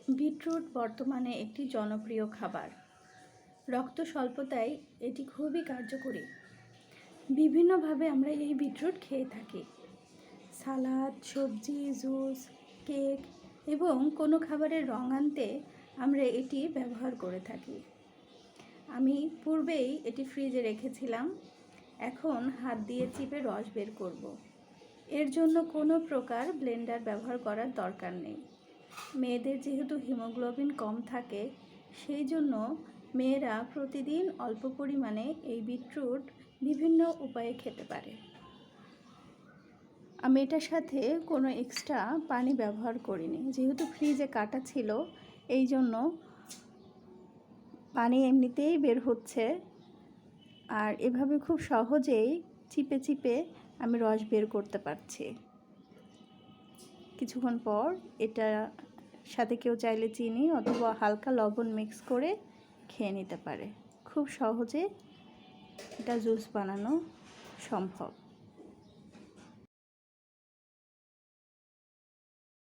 Beetroot বর্তমানে একটি জনপ্রিয় খাবার। রক্ত স্বল্পতায় এটি খুবই কার্যকরী। বিভিন্নভাবে আমরা এই বিটরুট খেয়ে থাকি। সালাদ, সবজি, জুস, কেক এবং কোনো খাবারের রং আনতে আমরা এটি ব্যবহার করে থাকি। আমি পূর্বেই এটি ফ্রিজে রেখেছিলাম। এখন হাত দিয়ে চিপে রস বের করব। এর জন্য কোনো প্রকার ব্লেন্ডার ব্যবহার করার দরকার নেই। মেয়েদের যেহেতু হিমোগ্লোবিন কম থাকে, সেই জন্য মেয়েরা প্রতিদিন অল্প পরিমাণে এই বিটরুট বিভিন্ন উপায়ে খেতে পারে। আমি এটার সাথে কোনো এক্সট্রা পানি ব্যবহার করিনি, যেহেতু ফ্রিজে কাটা ছিল, এই জন্য পানি এমনিতেই বের হচ্ছে। আর এভাবে খুব সহজেই চিপে চিপে আমি রস বের করতে পারছি। কিছুক্ষণ পর এটার সাথে কেউ চাইলে চিনি অথবা হালকা লবণ মিক্স করে খেয়ে নিতে পারে। খুব সহজে এটা জুস বানানো সম্ভব।